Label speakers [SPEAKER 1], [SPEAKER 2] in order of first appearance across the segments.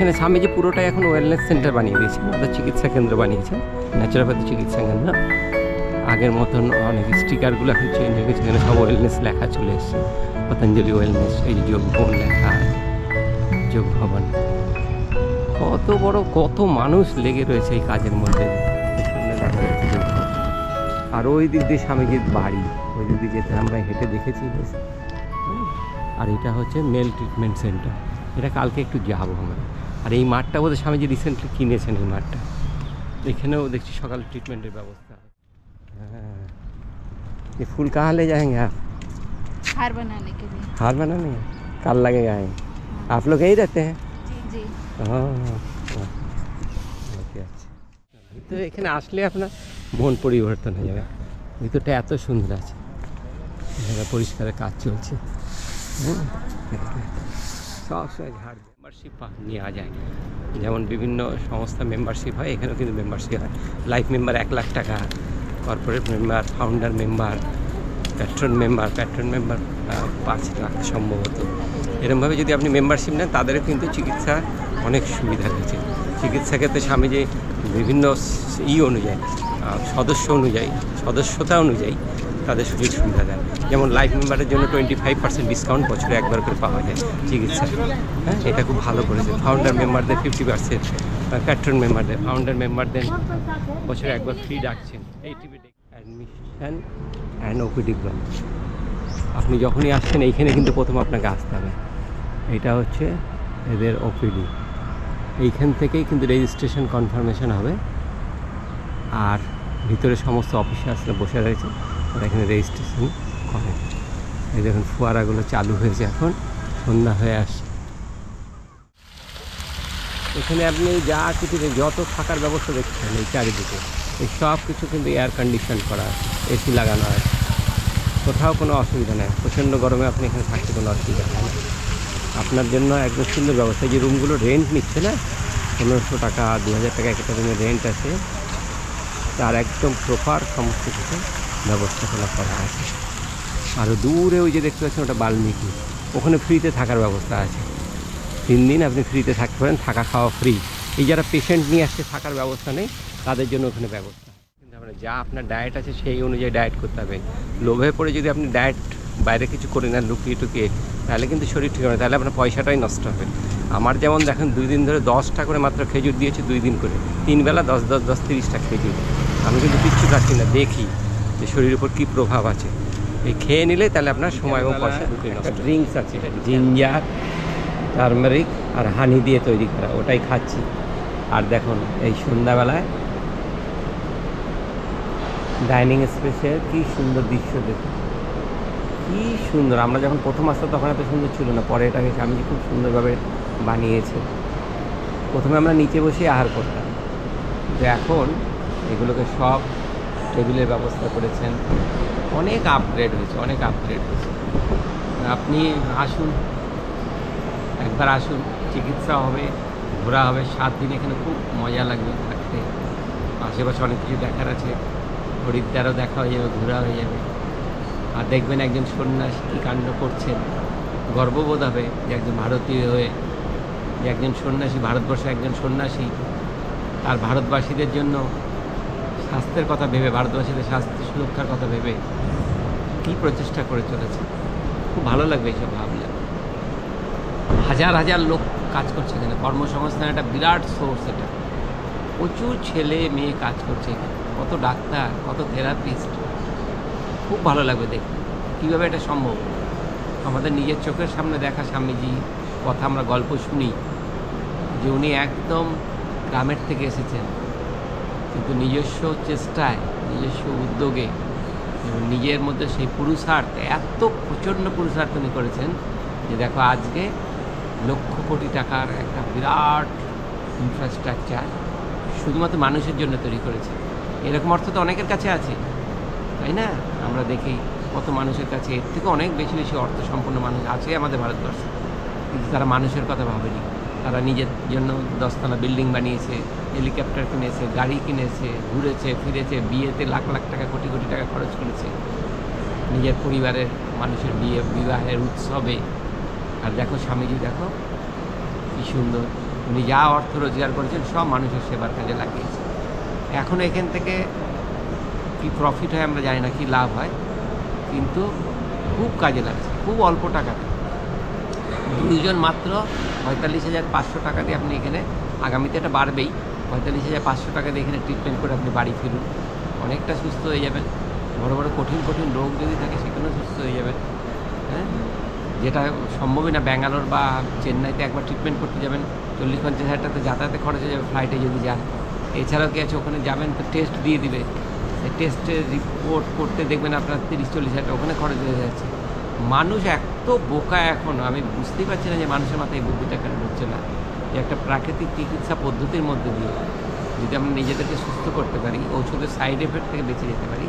[SPEAKER 1] এখানে স্বামীজি পুরোটাই এখন ওয়েলনেস সেন্টার বানিয়ে দিয়েছেন, অর্থাৎ চিকিৎসা কেন্দ্র বানিয়েছেন, ন্যাচুরোপ্যাথি চিকিৎসা কেন্দ্র। আগের মতন অনেক স্টিকারগুলো এখন চেঞ্জ হয়ে গেছে, এখানে সব ওয়েলনেস লেখা চলে এসছে, পতঞ্জলি ওয়েলনেস, এই যে যোগ ভবন লেখা, যোগ ভবন। কত বড়, কত মানুষ লেগে রয়েছে এই কাজের মধ্যে। আর ওই দিক দিয়ে স্বামীজির বাড়ি, ওই দিক দিয়ে যেতে আমরা হেঁটে দেখেছি। আর এটা হচ্ছে মেল ট্রিটমেন্ট সেন্টার, এটা কালকে একটু যাবো আমরা। আর এই মাঠটা বোধহয় স্বামীজি রিসেন্টলি কিনেছেন এই মাঠটা। এখানেও দেখছি সকালে ট্রিটমেন্টের ব্যবস্থা। हाँ, ये फूल कहाँ ले जाएंगे आप?
[SPEAKER 2] हार बनाने के लिए।
[SPEAKER 1] हार बनाने कल लगेगा है। आप लोग यहीं रहते हैं?
[SPEAKER 2] जी।
[SPEAKER 1] हाँ ওকে, আচ্ছা। তো এখানে আসলে আপনার মন পরিবর্তন হয়ে যাবে। ভিতরটা এত সুন্দর আছে, এখানে পরিষ্কারের কাজ চলছে। সবসময় ঝাড় মেম্বারশিপ নেওয়া যায়, যেমন বিভিন্ন সংস্থা মেম্বারশিপ হয়, এখানেও কিন্তু মেম্বারশিপ হয়। লাইফ মেম্বার 1 লাখ টাকা, corporate member, founder member, patron member 5 lakh সম্ভবত। এরকমভাবে যদি আপনি মেম্বারশিপ নেন, তাদেরও কিন্তু চিকিৎসা অনেক সুবিধা রয়েছে। চিকিৎসা ক্ষেত্রে স্বামীজি বিভিন্ন অনুযায়ী, সদস্যতা অনুযায়ী তাদের সুযোগ সুবিধা দেন। যেমন লাইফ মেম্বারের জন্য 25% ডিসকাউন্ট বছরে একবার করে পাওয়া যায় চিকিৎসা। হ্যাঁ, এটা খুব ভালো করেছে। ফাউন্ডার মেম্বারদের 50%, প্যাট্রন মেম্বারদের, ফাউন্ডার মেম্বারদের বছরে একবার ফ্রি ডাকছেন। অ্যাডমিশন অ্যান্ড ওপিডি গ্রাম। আপনি যখনই আসছেন এইখানে কিন্তু প্রথম আপনাকে আসতে হবে। এটা হচ্ছে এদের ওপিডি, এইখান থেকেই কিন্তু রেজিস্ট্রেশন কনফার্মেশন হবে। আর ভিতরে সমস্ত অফিসার্সরা বসে রয়েছে, ওরা এখানে রেজিস্ট্রেশন করে। এই দেখুন ফোয়ারাগুলো চালু হয়েছে, এখন সন্ধ্যা হয়ে আসছে। এখানে আপনি যা কিছু যত থাকার ব্যবস্থা দেখছেন এই চারিদিকে, এই সব কিছু কিন্তু এয়ার কন্ডিশন করা আছে, এসি লাগানো আছে, কোথাও কোনো অসুবিধা নেই। প্রচণ্ড গরমে আপনি এখানে থাকতে কোনো অসুবিধা নেই। আপনার জন্য একদম সুন্দর ব্যবস্থা। এই যে রুমগুলো রেন্ট নিচ্ছে না, 1500 টাকা 2000 টাকা একটা রুমের রেন্ট আছে, তার একদম প্রপার সমস্ত কিছু ব্যবস্থাপনা করা আছে। আরও দূরে ওই যে দেখতে পাচ্ছেন, ওটা বাল্মীকি, ওখানে ফ্রিতে থাকার ব্যবস্থা আছে। 3 দিন আপনি ফ্রিতে থাকতে পারেন, থাকা খাওয়া ফ্রি। এই যারা পেশেন্ট নিয়ে আসছে, থাকার ব্যবস্থা নেই, তাদের জন্য ওখানে ব্যবস্থা। কিন্তু আপনার যা আপনার ডায়েট আছে সেই অনুযায়ী ডায়েট করতে হবে। লোভে পড়ে যদি আপনি ডায়েট বাইরে কিছু করে নেন লুকিয়ে টুকিয়ে, তাহলে কিন্তু শরীর ঠিক হবে, তাহলে আপনার পয়সাটাই নষ্ট হবে। আমার যেমন দেখেন 2 দিন ধরে 10টা করে মাত্র খেজুর দিয়েছে, 2 দিন করে, 3 বেলা 10 30টা খেজুর। আমি কিন্তু কিচ্ছু খাচ্ছি না, দেখি যে শরীরের উপর কী প্রভাব আছে। এই খেয়ে নিলে তাহলে আপনার সময় এবং পয়সা দুটোই নষ্ট। ড্রিঙ্কস আছে, জিঞ্জার, টার্মারিক আর হানি দিয়ে তৈরি করা, ওটাই খাচ্ছি। আর দেখুন এই সন্ধ্যাবেলায় ডাইনিং স্পেসে কী সুন্দর দৃশ্য, দেখুন কী সুন্দর। আমরা যখন প্রথম আসতাম তখন এত সুন্দর ছিল না, পরে এটাকে স্বামীজি খুব সুন্দরভাবে বানিয়েছে। প্রথমে আমরা নিচে বসে আহার করতাম, কিন্তু এখন এগুলোকে সব টেবিলের ব্যবস্থা করেছেন। অনেক আপগ্রেড হয়েছে, অনেক আপগ্রেড হয়েছে। আপনি আসুন, একবার আসুন, চিকিৎসা হবে, ঘোরা হবে, 7 দিন এখানে খুব মজা লাগবে থাকতে। আশেপাশে অনেক কিছু দেখার আছে, হরিদ্বারও দেখা হয়ে যাবে, ঘোরা হয়ে যাবে। আর দেখবেন একজন সন্ন্যাসী কী কাণ্ড করছেন, গর্ববোধ হবে যে একজন ভারতীয় হয়ে, যে একজন সন্ন্যাসী, ভারতবর্ষে একজন সন্ন্যাসী আর ভারতবাসীদের জন্য স্বাস্থ্যের কথা ভেবে, ভারতবাসীদের স্বাস্থ্য সুরক্ষার কথা ভেবে কী প্রচেষ্টা করে চলেছে। খুব ভালো লাগবে এইসব ভাবলে। হাজার হাজার লোক কাজ করছে এখানে, কর্মসংস্থান একটা বিরাট সোর্স। এটা প্রচুর ছেলে মেয়ে কাজ করছে এখানে, কত ডাক্তার, কত থেরাপিস্ট। খুব ভালো লাগবে দেখতে কীভাবে এটা সম্ভব। আমাদের নিজের চোখের সামনে দেখা স্বামীজি কথা আমরা গল্প শুনি যে উনি একদম গ্রামের থেকে এসেছেন, কিন্তু নিজস্ব চেষ্টায়, নিজস্ব উদ্যোগে এবং নিজের মধ্যে সেই পুরুষার্থ, এত প্রচণ্ড পুরুষার্থ উনি করেছেন যে দেখো আজকে লক্ষ কোটি টাকার একটা বিরাট ইনফ্রাস্ট্রাকচার শুধুমাত্র মানুষের জন্য তৈরি করেছে। এরকম অর্থ তো অনেকের কাছে আছে, তাই না? আমরা দেখি কত মানুষের কাছে এর থেকে অনেক বেশি বেশি অর্থ সম্পন্ন মানুষ আছে আমাদের ভারতবর্ষে, কিন্তু তারা মানুষের কথা ভাবেনি। তারা নিজের জন্য 10তলা বিল্ডিং বানিয়েছে, হেলিকপ্টার কিনেছে, গাড়ি কিনেছে, ঘুরেছে ফিরেছে, বিয়েতে লাখ লাখ টাকা, কোটি কোটি টাকা খরচ করেছে নিজের পরিবারের মানুষের বিয়ে, বিবাহের উৎসবে। আর দেখো স্বামীজি, দেখো কী সুন্দর উনি যা অর্থ রোজগার করেছেন সব মানুষের সেবার কাজে লাগিয়েছেন। এখন এখান থেকে কি প্রফিট হয় আমরা জানি না, কি লাভ হয়, কিন্তু খুব কাজে লাগছে, খুব অল্প টাকাতে। 2 জন মাত্র 45,500 টাকা দিয়ে আপনি এখানে, আগামীতে এটা বাড়বেই, 45,500 টাকা দিয়ে এখানে ট্রিটমেন্ট করে আপনি বাড়ি ফিরুন, অনেকটা সুস্থ হয়ে যাবেন। বড় বড় কঠিন কঠিন রোগ যদি থাকে সেখানেও সুস্থ হয়ে যাবেন। হ্যাঁ, যেটা সম্ভবই না। ব্যাঙ্গালোর বা চেন্নাইতে একবার ট্রিটমেন্ট করতে যাবেন 40-50 হাজার টাকা যাতায়াতে খরচ হয়ে যাবে ফ্লাইটে যদি যান। এছাড়াও কি আছে, ওখানে যাবেন তো টেস্ট দিয়ে দিবে, সেই টেস্টের রিপোর্ট করতে দেখবেন আপনার 30-40 হাজার টাকা ওখানে খরচ হয়ে যাচ্ছে। মানুষ এত বোকা এখন, আমি বুঝতেই পারছি না যে মানুষের মাথায় এই বুদ্ধিটা কেন হচ্ছে না, যে একটা প্রাকৃতিক চিকিৎসা পদ্ধতির মধ্যে দিয়ে যদি আমরা নিজেদেরকে সুস্থ করতে পারি, ওষুধের সাইড এফেক্ট থেকে বেঁচে যেতে পারি,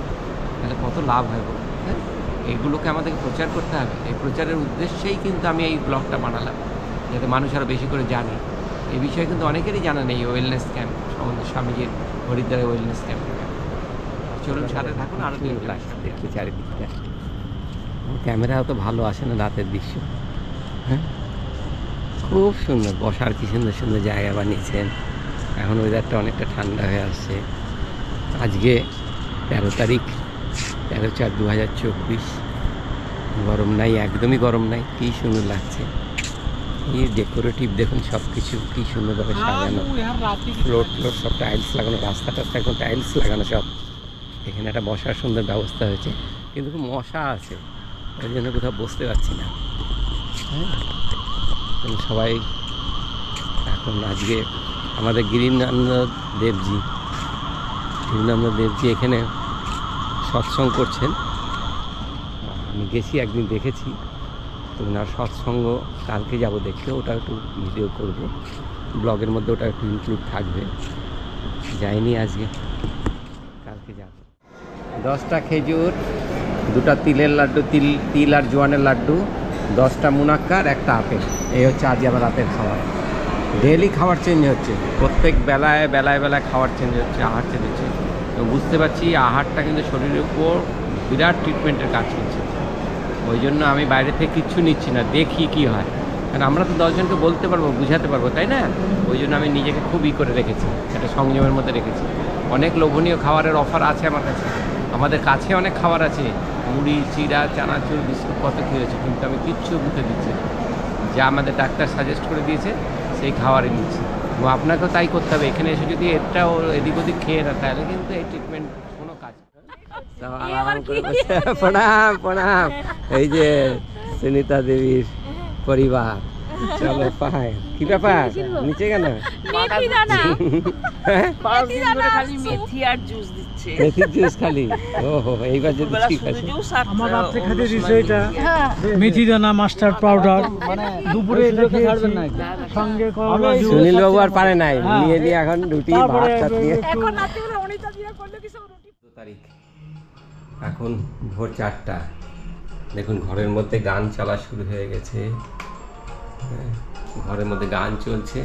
[SPEAKER 1] তাহলে কত লাভ হয় বলুন। হ্যাঁ, এইগুলোকে আমাদেরকে প্রচার করতে হবে। এই প্রচারের উদ্দেশ্যেই কিন্তু আমি এই ব্লগটা বানালাম, যাতে মানুষ আরও বেশি করে জানে। এই বিষয়ে কিন্তু অনেকেরই জানা নেই ওয়েলনেস ক্যাম্প সম্বন্ধে, স্বামীজির হরিদ্বারে ওয়েলনেস ক্যাম্প। চলুন সাথে থাকুন, আরও দেখি চারিদিকটা। ক্যামেরা অত ভালো আসে না রাতের দৃশ্য। হ্যাঁ, খুব সুন্দর, বসার কি সুন্দর সুন্দর জায়গা বানিয়েছেন। এখন ওয়েদারটা অনেকটা ঠান্ডা হয়ে আসছে। আজকে 13 তারিখ, 13/4/2024। গরম নাই, একদমই গরম নাই, কী সুন্দর লাগছে। এই ডেকোরেটিভ দেখুন, সব কিছু কী সুন্দরভাবে সাজানো, ফ্লোর সব টাইলস লাগানো, রাস্তাটা একদম টাইলস লাগানো সব। এখানে একটা বসার সুন্দর ব্যবস্থা হয়েছে, কিন্তু খুব মশা আছে, ওই জন্য কোথাও বসতে পারছি না। হ্যাঁ, সবাই এখন আজকে আমাদের গিরিনানন্দ দেবজি এখানে সৎসঙ্গ করছেন। আমি গেছি, একদিন দেখেছি, তো ওনার সৎসঙ্গ কালকে যাব দেখতে, ওটা একটু ভিডিও করব, ব্লগের মধ্যে ওটা একটু ইনক্লুড থাকবে। যাইনি আজকে, কালকে যাব। 10টা খেজুর, 2টা তিলের লাড্ডু, তিল আর জোয়ানের লাড্ডু, 10টা মুনাক্কার, 1টা আপেল। এই হচ্ছে আজ আমার রাতের খাবার। ডেলি খাবার চেঞ্জ হচ্ছে, প্রত্যেক বেলায় খাবার চেঞ্জ হচ্ছে, আহার চেঞ্জ হচ্ছে। তো বুঝতে পারছি আহারটা কিন্তু শরীরের উপর বিরাট ট্রিটমেন্টের কাজ করছে। ওই জন্য আমি বাইরে থেকে কিচ্ছু নিচ্ছি না, দেখি কি হয়, কারণ আমরা তো 10 জনকে বলতে পারবো, বুঝাতে পারবো, তাই না? ওই জন্য আমি নিজেকে খুব করে রেখেছি, একটা সংযমের মধ্যে রেখেছি। অনেক লোভনীয় খাবারের অফার আছে আমার কাছে, আমাদের কাছে অনেক খাবার আছে, মুড়ি, চিড়া, চানাচুর, বিস্কুট, কত কী হয়েছে, কিন্তু আমি কিচ্ছু বুঝতে দিচ্ছি না। যা আমাদের ডাক্তার সাজেস্ট করে দিয়েছে সেই খাবারই নিচ্ছি। এবং আপনাকেও তাই করতে হবে। এখানে এসে যদি এটাও এদিক ওদিক খেয়ে না, তাহলে কিন্তু এই ট্রিটমেন্ট কোনো কাজ। প্রণাম প্রণাম, এই যে সুনিতা দেবীর পরিবার। চলো পাই, কি ব্যাপার নিচে কেন?
[SPEAKER 3] মেথির
[SPEAKER 1] জুস খালি? ওহো, এইবার যদি ঠিক আছে।
[SPEAKER 4] আমার রাত্রে খেতে দিচ্ছে এটা মেথি দানা, মাস্টার্ড পাউডার, দুপুরে এটা খেয়েছি সঙ্গে করলা জুস।
[SPEAKER 1] সুনীল বাবু আর পারে নাই, নিয়ে নিয়ে এখন রুটি ভাত নিয়ে। 2 তারিখ, এখন ভোর 4টা। দেখুন ঘরের মধ্যে গান চলা শুরু হয়ে গেছে। ঘরের মধ্যে গান চলছে,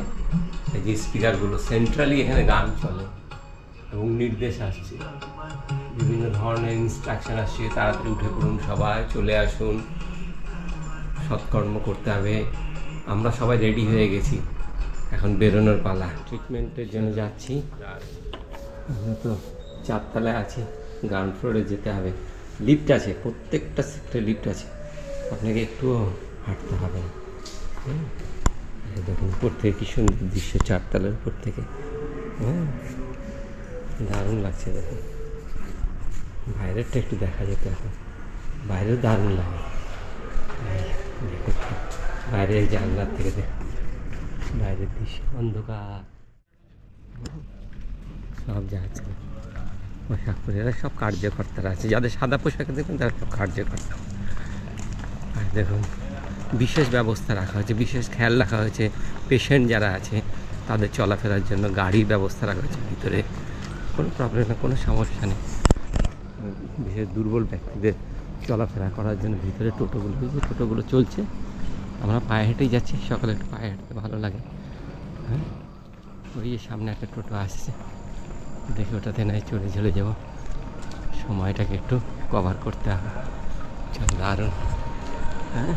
[SPEAKER 1] এই যে স্পিকারগুলো সেন্ট্রালি এখানে গান চলে এবং নির্দেশ আসছে, বিভিন্ন ধরনের ইনস্ট্রাকশন আসছে। তাড়াতাড়ি উঠে পড়ুন, সবাই চলে আসুন, সৎকর্ম করতে হবে। আমরা সবাই রেডি হয়ে গেছি, এখন বেরোনোর পালা। ট্রিটমেন্টের জন্য যাচ্ছি। আমরা তো 4 তলায় আছি, গ্রাউন্ড ফ্লোরে যেতে হবে। লিফট আছে, প্রত্যেকটা সেক্টরে লিফট আছে, আপনাকে একটুও হাঁটতে হবে না। দেখুন উপর থেকে কী সুন্দর দৃশ্য, 4 তলার উপর থেকে। হ্যাঁ, দারুণ লাগছে। দেখুন বাইরেরটা একটু দেখা যেত, এখন বাইরেও দারুণ লাগে। দেখুন বাইরের জানলার থেকে দেখুন বাইরের দৃশ্য, অন্ধকার সব যাচ্ছে। পোশাক পরে এরা সব কার্যকর্তারা আছে, যাদের সাদা পোশাকে দেখুন তারা সব কার্যকর্তা। আর দেখুন বিশেষ ব্যবস্থা রাখা হয়েছে, বিশেষ খেয়াল রাখা হয়েছে। পেশেন্ট যারা আছে তাদের চলাফেরার জন্য গাড়ির ব্যবস্থা রাখা হয়েছে ভিতরে, কোনো প্রবলেম না, কোনো সমস্যা নেই। বিশেষ দুর্বল ব্যক্তিদের চলাফেরা করার জন্য ভিতরে টোটোগুলো চলছে। আমরা পায়ে হেঁটেই যাচ্ছি, সকালে একটু পায়ে হাঁটতে ভালো লাগে। হ্যাঁ, ওই যে সামনে একটা টোটো আসছে, দেখি ওটাতে নাই চলে যাবো, সময়টাকে একটু কভার করতে হবে। চল, দারুণ। হ্যাঁ,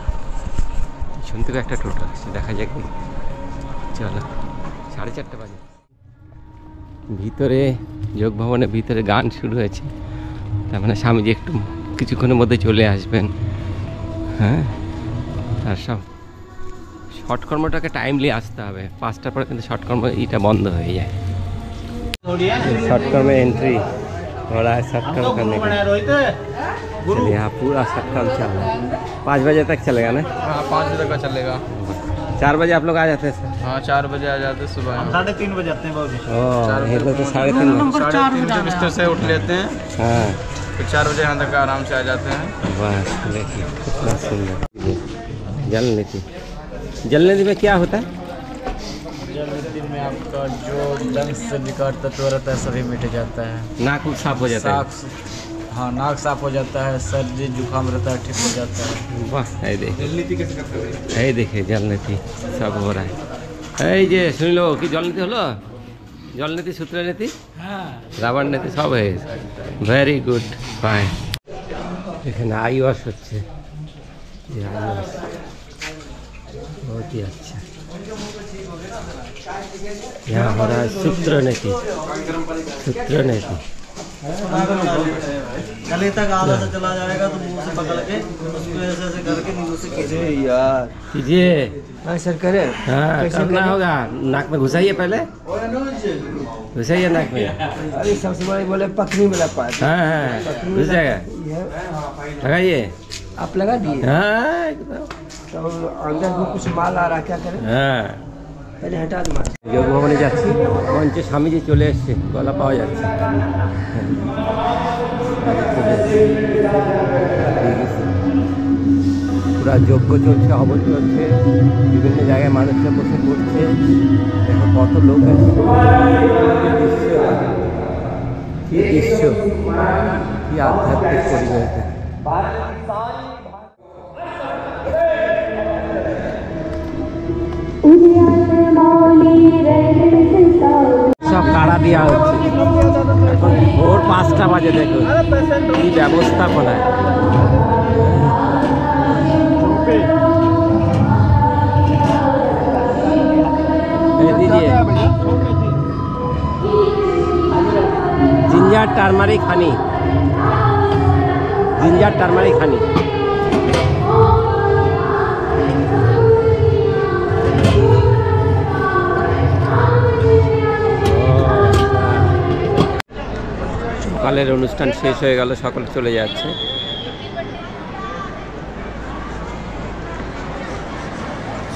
[SPEAKER 1] পিছন থেকে একটা টোটো আসছে, দেখা যাক। চলো। 4:30 বাজে। ভিতরে যোগ ভবনের ভিতরে গান শুরু হয়েছে, তার মানে স্বামীজি একটু কিছুক্ষণের মধ্যে চলে আসবেন। হ্যাঁ, আর সব শর্টকর্মটাকে টাইমলি আসতে হবে, 5টার পরে কিন্তু শর্টকর্ম এটা বন্ধ হয়ে যায়। शॉर्टकर्म में एंट्री हो रहा है, शॉर्टकर्म करने का। चलिए यहाँ पूरा शॉर्टकर्म चल रहा है, 5 बजे तक चलेगा ना?
[SPEAKER 5] हाँ 5 बजे तक का चलेगा।
[SPEAKER 1] 4 बजे आप लोग आ जाते हैं सर?
[SPEAKER 5] हाँ 4 बजे आ जाते हैं सुबह।
[SPEAKER 4] 3:30 बजे आते हैं बाबूजी।
[SPEAKER 1] ये तो 3:30
[SPEAKER 5] 3:30 बिस्तर से उठ लेते हैं,
[SPEAKER 1] हाँ
[SPEAKER 5] फिर 4 बजे यहाँ तक आराम से आ जाते हैं।
[SPEAKER 1] बस देखिए कितना सुंदर। जल नीति, जल नीति में क्या होता है?
[SPEAKER 4] जल नीति में आपका जो लंग्स से विकार तत्व रहता है सभी मिट जाता है।
[SPEAKER 1] नाक उक साफ हो जाता है?
[SPEAKER 4] हाँ, नाक साफ हो जाता है, सर्दी जुकाम रहता है ठीक हो जाता है।
[SPEAKER 1] वाह, ये देखिए जल नीति सब हो रहा है। এই যে শুনলো কি জল নীতি হলো, জল নীতি, সূত্র নীতি, রাবার নীতি সব হয়ে গেছে। Very good, fine. এখানে আই ওয়াশ হচ্ছে, बहुत ही अच्छा। यहाँ हो रहा है सूत्र नीति, सूत्र नीति।
[SPEAKER 4] गले तक आधा से चला जाएगा तो मुंह से पकड़ के उसको ऐसे ऐसे करके नींबू से कीजिए यार,
[SPEAKER 1] कीजिए।
[SPEAKER 4] सर करे।
[SPEAKER 1] हाँ करना होगा, नाक में घुसाइए, पहले घुसाइए नाक में।
[SPEAKER 4] अरे सबसे बड़े बोले पत्नी में लग पाए।
[SPEAKER 1] हाँ हाँ घुस जाएगा, लगाइए।
[SPEAKER 4] आप लगा दिए?
[SPEAKER 1] हाँ एकदम।
[SPEAKER 4] तो अंदर में कुछ माल आ रहा, क्या करें?
[SPEAKER 1] হ্যাঁ,
[SPEAKER 4] पहले हटा दो माल।
[SPEAKER 1] যোগ ভবনে যাচ্ছি, মঞ্চে স্বামীজি চলে এসছে, গলা পাওয়া যাচ্ছে। পুরা যজ্ঞ চলছে, হবন চলছে, বিভিন্ন জায়গায় মানুষরা বসে পড়ছে, দেখো কত লোক আছে। কি দৃশ্য, কি আধ্যাত্মিক পরিবেশ। সব কাড়া দেওয়া হচ্ছে, এখন ভোর 5টা বাজে, দেখুন কি ব্যবস্থাপনায়। Ginger turmeric Honey, ginger turmeric Honey. সকালের অনুষ্ঠান শেষ হয়ে গেল, সকলে চলে যাচ্ছে।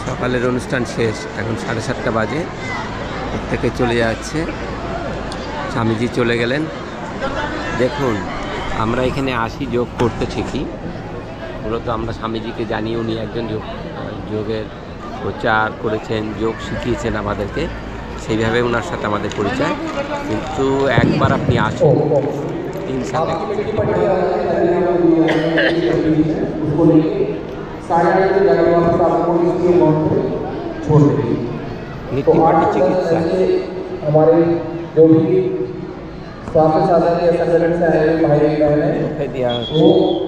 [SPEAKER 1] সকালের অনুষ্ঠান শেষ, এখন 7:30 বাজে, প্রত্যেকে চলে যাচ্ছে। স্বামীজি চলে গেলেন। দেখুন আমরা এখানে আসি যোগ করতে ঠিকই, মূলত আমরা স্বামীজিকে জানি উনি একজন যোগের প্রচার করেছেন, যোগ শিখিয়েছেন আমাদেরকে, সেইভাবে ওনার সাথে আমাদের পরিচয়। কিন্তু একবার আপনি আসুন ইনশাআল্লাহ। नीतिपाटी चिकित्सा
[SPEAKER 6] हमारे जो भी स्वास्थ्य साधन या संगठन से आए भाई बहन है वो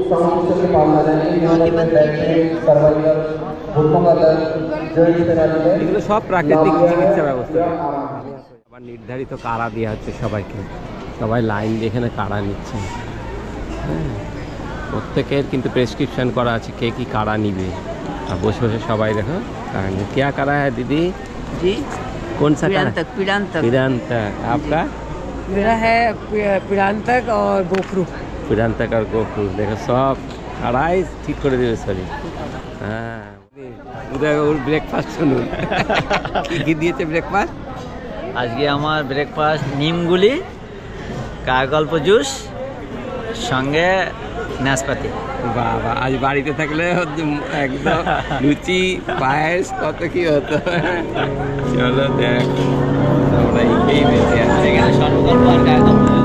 [SPEAKER 6] साउंड के पास आ जाएंगे। सर्वाइकल, घुटनों का दर्द, जॉइंट पेरालिसिस,
[SPEAKER 1] এগুলো সব প্রাকৃতিক চিকিৎসা ব্যবস্থা। আবার নির্ধারিত কাড়া দেওয়া হচ্ছে সবাইকে, সবাই লাইন দিয়ে এখানে কাড়া নিচ্ছে। প্রত্যেকের কিন্তু প্রেসক্রিপশন করা আছে কে কি কাড়া নিবে, আর বসে বসে সবাই দেখো কাড়া নিয়ে। क्या काढ़ा है दीदी
[SPEAKER 3] जी
[SPEAKER 1] कौन सा काढ़ा?
[SPEAKER 3] पीड़ांतक।
[SPEAKER 1] पीड़ांतक। आपका?
[SPEAKER 3] मेरा है पीड़ांतक और गोखरू।
[SPEAKER 1] पीड़ांतक और गोखरू, देखो सब কাড়াই ঠিক করে দেবে শরীর। হ্যাঁ, ওর ব্রেকফাস্ট শুনুন কি দিয়েছে ব্রেকফাস্ট।
[SPEAKER 4] আজকে আমার ব্রেকফাস্ট নিমগুলি, কাগল্প জুস, সঙ্গে নাশপাতি।
[SPEAKER 1] বাবা, আজ বাড়িতে থাকলে একদম লুচি পায়েস কত কি হতো। চলো দেখ, আমরা এই বেঁচে আছি।
[SPEAKER 4] সর্বকল্প আর কাগল্প